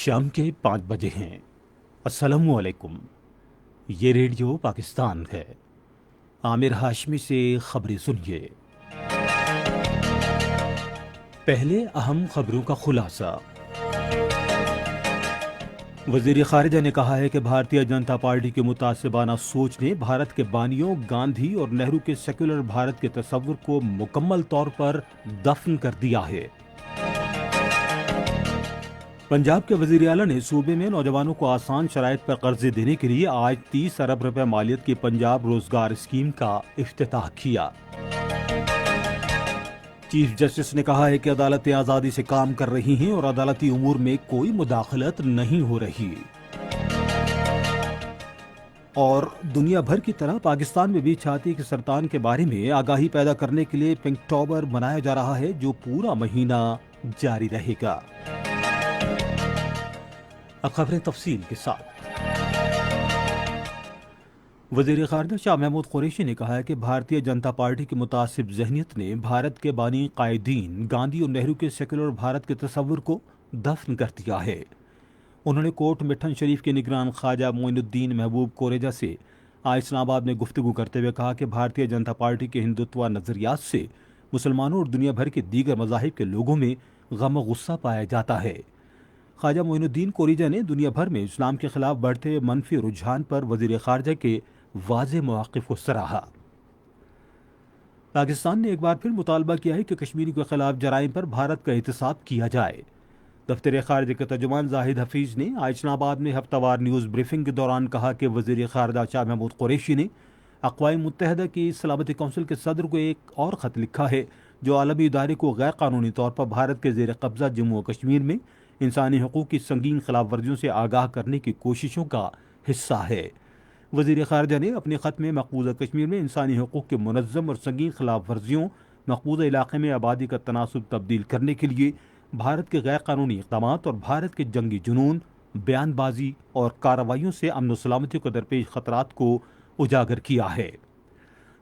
شام کے 5 بجے ہیں۔ السلام علیکم۔ یہ ریڈیو پاکستان ہے۔ عامر ہاشمی سے خبریں سنیے۔ پہلے اہم خبروں کا خلاصہ۔ وزیر خارجہ نے کہا ہے کہ بھارتیہ جنتا پارٹی کی متعصبانہ سوچ نے بھارت کے بانیوں گاندھی اور نہرو کے سیکولر بھارت کے تصور کو مکمل طور پر دفن کر دیا ہے۔ پنجاب کے وزیر اعلیٰ نے صوبے میں نوجوانوں کو آسان شرائط پر قرضے دینے کے لیے آج 30 ارب روپے مالیت کی پنجاب روزگار اسکیم کا افتتاح کیا۔ چیف جسٹس نے کہا ہے کہ عدالتیں آزادی سے کام کر رہی ہیں اور عدالتی امور میں کوئی مداخلت نہیں ہو رہی۔ اور دنیا بھر کی طرح پاکستان میں بھی چھاتی کے سرطان کے بارے میں آگاہی پیدا کرنے کے لیے پنکٹوبر منایا جا رہا ہے، جو پورا مہینہ جاری رہے گا۔ اب خبریں تفصیل کے ساتھ۔ وزیر خارجہ شاہ محمود قریشی نے کہا ہے کہ بھارتیہ جنتا پارٹی کی متعصب ذہنیت نے بھارت کے بانی قائدین گاندھی اور نہرو کے سیکولر بھارت کے تصور کو دفن کر دیا ہے۔ انہوں نے کوٹ مٹھن شریف کے نگران خواجہ معین الدین محبوب کوریجا سے آج اسلام آباد میں گفتگو کرتے ہوئے کہا کہ بھارتیہ جنتا پارٹی کے ہندوتوا نظریات سے مسلمانوں اور دنیا بھر کے دیگر مذاہب کے لوگوں میں غم و غصہ پایا جاتا ہے۔ خواجہ معین الدین کوریجا نے دنیا بھر میں اسلام کے خلاف بڑھتے منفی رجحان پر وزیر خارجہ کے واضح مواقف کو سراہا۔ پاکستان نے ایک بار پھر مطالبہ کیا ہے کہ کشمیریوں کے خلاف جرائم پر بھارت کا احتساب کیا جائے۔ دفتر خارجہ کے ترجمان زاہد حفیظ نے آج اسلام آباد میں ہفتہ وار نیوز بریفنگ کے دوران کہا کہ وزیر خارجہ شاہ محمود قریشی نے اقوام متحدہ کی سلامتی کونسل کے صدر کو ایک اور خط لکھا ہے، جو عالمی ادارے کو غیر قانونی طور پر بھارت کے زیر قبضہ جموں و کشمیر میں انسانی حقوق کی سنگین خلاف ورزیوں سے آگاہ کرنے کی کوششوں کا حصہ ہے۔ وزیر خارجہ نے اپنے خط میں مقبوضہ کشمیر میں انسانی حقوق کے منظم اور سنگین خلاف ورزیوں، مقبوضہ علاقے میں آبادی کا تناسب تبدیل کرنے کے لیے بھارت کے غیر قانونی اقدامات اور بھارت کے جنگی جنون، بیان بازی اور کارروائیوں سے امن و سلامتی کو درپیش خطرات کو اجاگر کیا ہے۔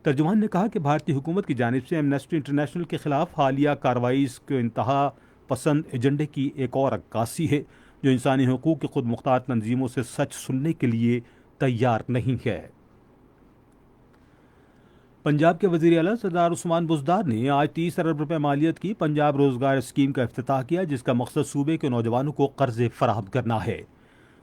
ترجمان نے کہا کہ بھارتی حکومت کی جانب سے ایمنسٹی انٹرنیشنل کے خلاف حالیہ کارروائی اس کے انتہا پسند ایجنڈے کی ایک اور عکاسی ہے، جو انسانی حقوق کی خود مختار تنظیموں سے سچ سننے کے لیے تیار نہیں ہے۔ پنجاب کے وزیر اعلیٰ سردار عثمان بزدار نے آج 30 ارب روپے مالیت کی پنجاب روزگار اسکیم کا افتتاح کیا، جس کا مقصد صوبے کے نوجوانوں کو قرضے فراہم کرنا ہے۔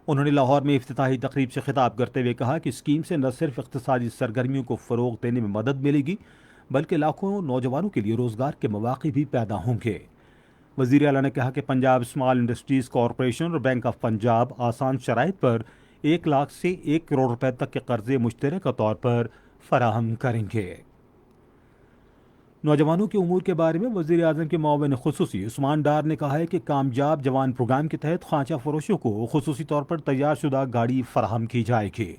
انہوں نے لاہور میں افتتاحی تقریب سے خطاب کرتے ہوئے کہا کہ اسکیم سے نہ صرف اقتصادی سرگرمیوں کو فروغ دینے میں مدد ملے گی، بلکہ لاکھوں نوجوانوں کے لیے روزگار کے مواقع بھی پیدا ہوں گے۔ وزیر اعلیٰ نے کہا کہ پنجاب اسمال انڈسٹریز کارپوریشن اور بینک آف پنجاب آسان شرائط پر 1 لاکھ سے 1 کروڑ روپے تک کے قرضے مشترکہ طور پر فراہم کریں گے۔ نوجوانوں کے امور کے بارے میں وزیر اعظم کے معاون خصوصی عثمان ڈار نے کہا ہے کہ کامیاب جوان پروگرام کے تحت خانچہ فروشوں کو خصوصی طور پر تیار شدہ گاڑی فراہم کی جائے گی۔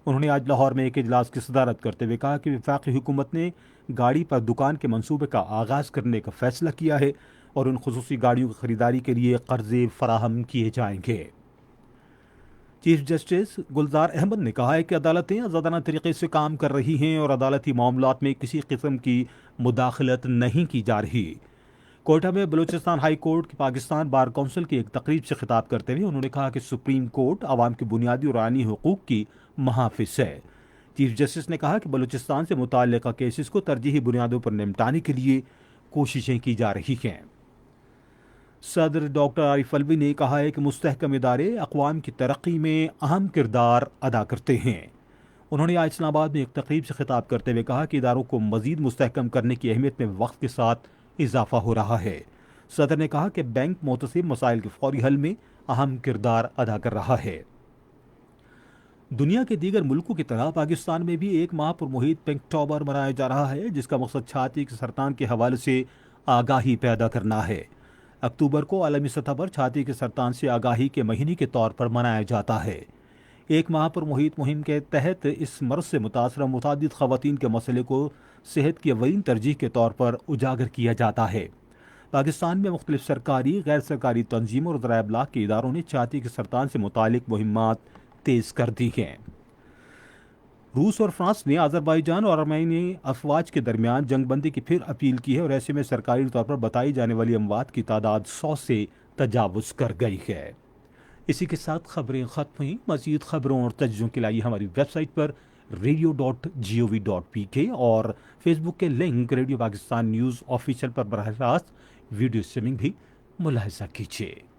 انہوں نے آج لاہور میں ایک اجلاس کی صدارت کرتے ہوئے کہا کہ وفاقی حکومت نے گاڑی پر دکان کے منصوبے کا آغاز کرنے کا فیصلہ کیا ہے اور ان خصوصی گاڑیوں کی خریداری کے لیے قرضے فراہم کیے جائیں گے۔ چیف جسٹس گلزار احمد نے کہا ہے کہ عدالتیں آزادانہ طریقے سے کام کر رہی ہیں اور عدالتی معاملات میں کسی قسم کی مداخلت نہیں کی جا رہی۔ کوئٹہ میں بلوچستان ہائی کورٹ کی پاکستان بار کونسل کی ایک تقریب سے خطاب کرتے ہوئے انہوں نے کہا کہ سپریم کورٹ عوام کے بنیادی اور آئینی حقوق کی محافظ ہے۔ چیف جسٹس نے کہا کہ بلوچستان سے متعلقہ کیسز کو ترجیحی بنیادوں پر نمٹانے کے لیے کوششیں کی جا رہی ہیں۔ صدر ڈاکٹر عارف الوی نے کہا ہے کہ مستحکم ادارے اقوام کی ترقی میں اہم کردار ادا کرتے ہیں۔ انہوں نے آج اسلام آباد میں ایک تقریب سے خطاب کرتے ہوئے کہا کہ اداروں کو مزید مستحکم کرنے کی اہمیت میں وقت کے ساتھ اضافہ ہو رہا ہے۔ صدر نے کہا کہ بینک متصل مسائل کے فوری حل میں اہم کردار ادا کر رہا ہے۔ دنیا کے دیگر ملکوں کی طرح پاکستان میں بھی 1 ماہ پر محیط پنکٹوبر منایا جا رہا ہے، جس کا مقصد چھاتی کے سرطان کے حوالے سے آگاہی پیدا کرنا ہے۔ اکتوبر کو عالمی سطح پر چھاتی کے سرطان سے آگاہی کے مہینے کے طور پر منایا جاتا ہے۔ 1 ماہ پر محیط مہم کے تحت اس مرض سے متاثرہ متعدد خواتین کے مسئلے کو صحت کی اولین ترجیح کے طور پر اجاگر کیا جاتا ہے۔ پاکستان میں مختلف سرکاری، غیر سرکاری تنظیموں اور ذرائع ابلاغ کے اداروں نے چھاتی کے سرطان سے متعلق مہمات تیز کر دی ہیں۔ روس اور فرانس نے آذربائیجان اور ارمینی افواج کے درمیان جنگ بندی کی پھر اپیل کی ہے اور ایسے میں سرکاری طور پر بتائی جانے والی اموات کی تعداد 100 سے تجاوز کر گئی ہے۔ اسی کے ساتھ خبریں ختم ہوئیں. مزید خبروں اور تجزیوں کے لیے ہماری ویب سائٹ پر radio.gov.pk اور فیس بک کے link radio Pakistan news official پر براہ راست ویڈیو اسٹریمنگ بھی ملاحظہ کیجیے.